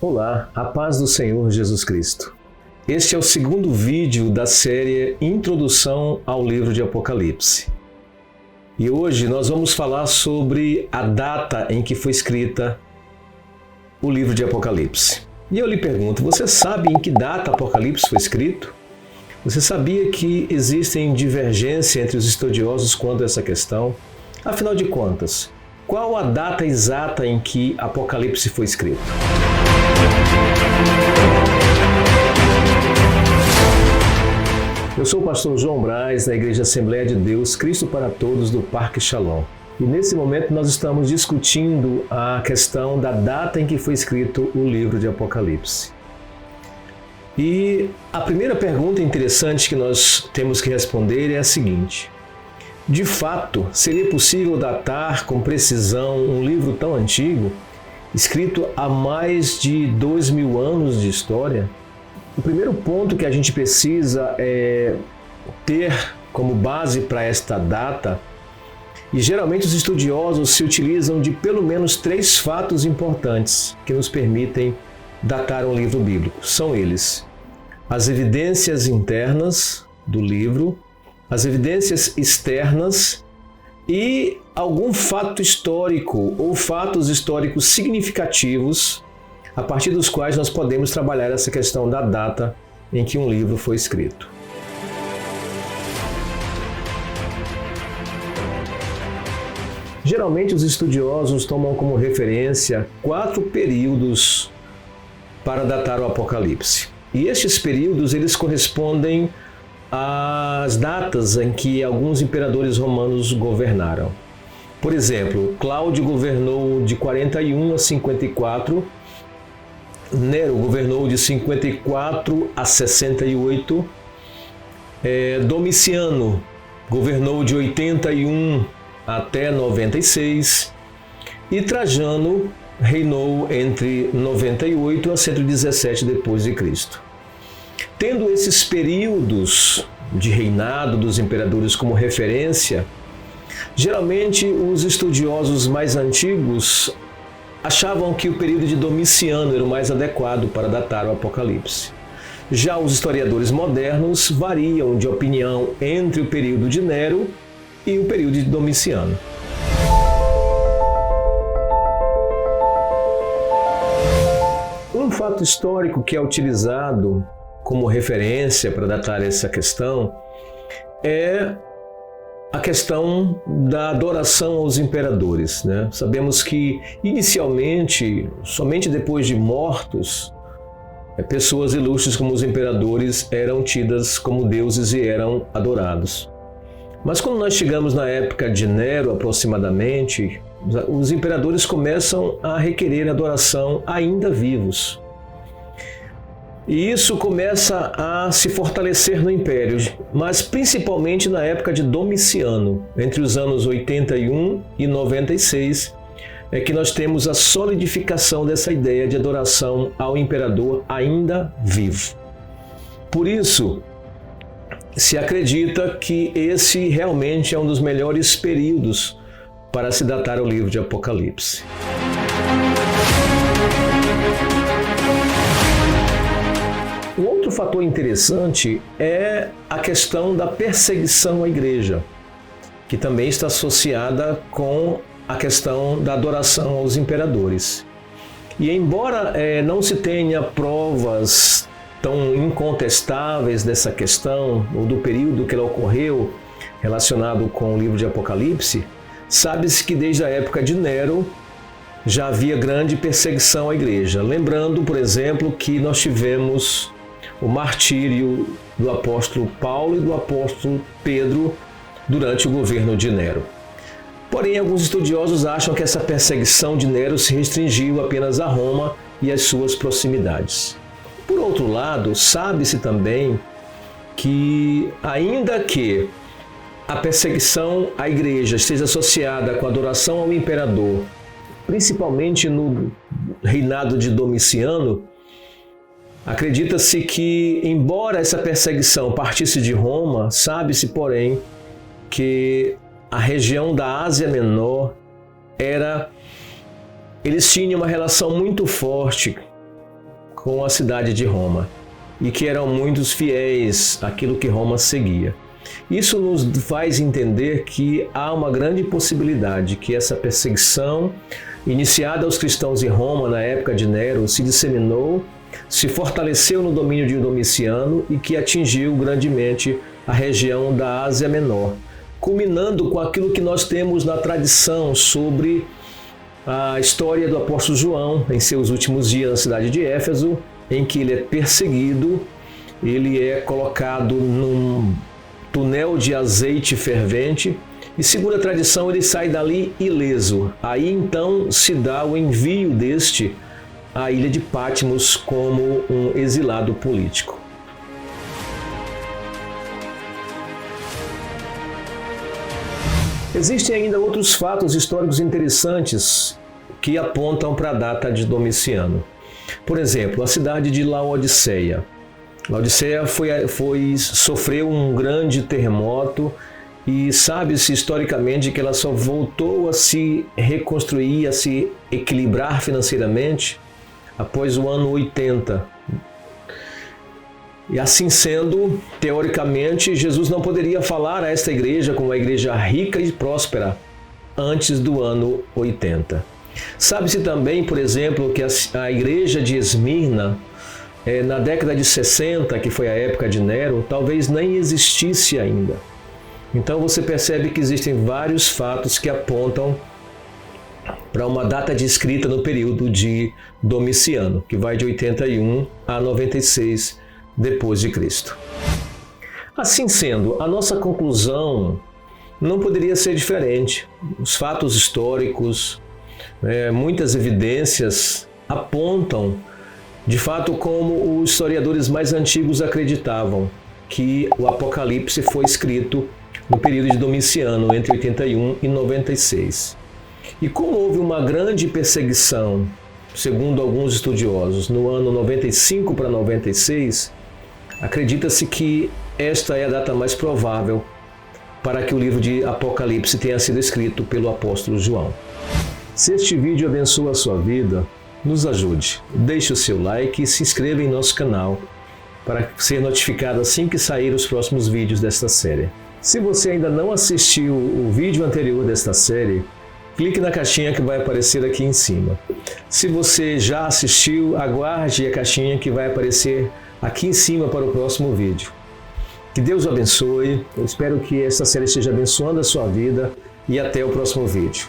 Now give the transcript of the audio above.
Olá, a paz do Senhor Jesus Cristo. Este é o segundo vídeo da série Introdução ao livro de Apocalipse. E hoje nós vamos falar sobre a data em que foi escrita o livro de Apocalipse. E eu lhe pergunto, você sabe em que data Apocalipse foi escrito? Você sabia que existem divergências entre os estudiosos quanto a essa questão? Afinal de contas, qual a data exata em que Apocalipse foi escrito? Eu sou o pastor João Braz, da Igreja Assembleia de Deus, Cristo para Todos, do Parque Shalom. E nesse momento nós estamos discutindo a questão da data em que foi escrito o livro de Apocalipse. E a primeira pergunta interessante que nós temos que responder é a seguinte: de fato, seria possível datar com precisão um livro tão antigo, escrito há mais de 2000 anos de história? O primeiro ponto que a gente precisa ter como base para esta data, e geralmente os estudiosos se utilizam de pelo menos 3 fatos importantes que nos permitem datar um livro bíblico. São eles: as evidências internas do livro, as evidências externas e algum fato histórico ou fatos históricos significativos a partir dos quais nós podemos trabalhar essa questão da data em que um livro foi escrito. Geralmente os estudiosos tomam como referência 4 períodos para datar o Apocalipse. E estes períodos eles correspondem às datas em que alguns imperadores romanos governaram. Por exemplo, Cláudio governou de 41 a 54, Nero governou de 54 a 68, Domiciano governou de 81 até 96 e Trajano reinou entre 98 a 117 depois de Cristo. Tendo esses períodos de reinado dos imperadores como referência, geralmente os estudiosos mais antigos achavam que o período de Domiciano era o mais adequado para datar o Apocalipse. Já os historiadores modernos variam de opinião entre o período de Nero e o período de Domiciano. Um fato histórico que é utilizado como referência para datar essa questão é a questão da adoração aos imperadores, né? Sabemos que, inicialmente, somente depois de mortos, pessoas ilustres como os imperadores eram tidas como deuses e eram adorados. Mas quando nós chegamos na época de Nero, aproximadamente, os imperadores começam a requerer adoração ainda vivos. E isso começa a se fortalecer no Império, mas principalmente na época de Domiciano, entre os anos 81 e 96, é que nós temos a solidificação dessa ideia de adoração ao imperador ainda vivo. Por isso, se acredita que esse realmente é um dos melhores períodos para se datar o livro de Apocalipse. Um outro fator interessante é a questão da perseguição à igreja, que também está associada com a questão da adoração aos imperadores. E embora não se tenha provas tão incontestáveis dessa questão, ou do período que ela ocorreu relacionado com o livro de Apocalipse, sabe-se que desde a época de Nero já havia grande perseguição à igreja. Lembrando, por exemplo, que nós tivemos o martírio do apóstolo Paulo e do apóstolo Pedro durante o governo de Nero. Porém, alguns estudiosos acham que essa perseguição de Nero se restringiu apenas a Roma e às suas proximidades. Por outro lado, sabe-se também que, ainda que a perseguição à igreja esteja associada com a adoração ao imperador, principalmente no reinado de Domiciano, acredita-se que, embora essa perseguição partisse de Roma, sabe-se, porém, que a região da Ásia Menor eles tinham uma relação muito forte com a cidade de Roma e que eram muitos fiéis àquilo que Roma seguia. Isso nos faz entender que há uma grande possibilidade que essa perseguição iniciada aos cristãos em Roma na época de Nero se disseminou, se fortaleceu no domínio de Domiciano e que atingiu grandemente a região da Ásia Menor, culminando com aquilo que nós temos na tradição sobre a história do apóstolo João em seus últimos dias na cidade de Éfeso, em que ele é perseguido, ele é colocado num túnel de azeite fervente e, segundo a tradição, ele sai dali ileso. Aí então se dá o envio deste à ilha de Patmos como um exilado político. Existem ainda outros fatos históricos interessantes que apontam para a data de Domiciano. Por exemplo, a cidade de Laodiceia. Laodiceia sofreu um grande terremoto e sabe-se historicamente que ela só voltou a se reconstruir, a se equilibrar financeiramente após o ano 80. E assim sendo, teoricamente, Jesus não poderia falar a esta igreja como uma igreja rica e próspera antes do ano 80. Sabe-se também, por exemplo, que a igreja de Esmirna, na década de 60, que foi a época de Nero, talvez nem existisse ainda. Então você percebe que existem vários fatos que apontam para uma data de escrita no período de Domiciano, que vai de 81 a 96 depois de Cristo. Assim sendo, a nossa conclusão não poderia ser diferente. Os fatos históricos, muitas evidências apontam, de fato, como os historiadores mais antigos acreditavam, que o Apocalipse foi escrito no período de Domiciano, entre 81 e 96. E como houve uma grande perseguição, segundo alguns estudiosos, no ano 95 para 96, acredita-se que esta é a data mais provável para que o livro de Apocalipse tenha sido escrito pelo apóstolo João. Se este vídeo abençoa a sua vida, nos ajude. Deixe o seu like e se inscreva em nosso canal para ser notificado assim que sair os próximos vídeos desta série. Se você ainda não assistiu o vídeo anterior desta série, clique na caixinha que vai aparecer aqui em cima. Se você já assistiu, aguarde a caixinha que vai aparecer aqui em cima para o próximo vídeo. Que Deus o abençoe, eu espero que esta série esteja abençoando a sua vida e até o próximo vídeo.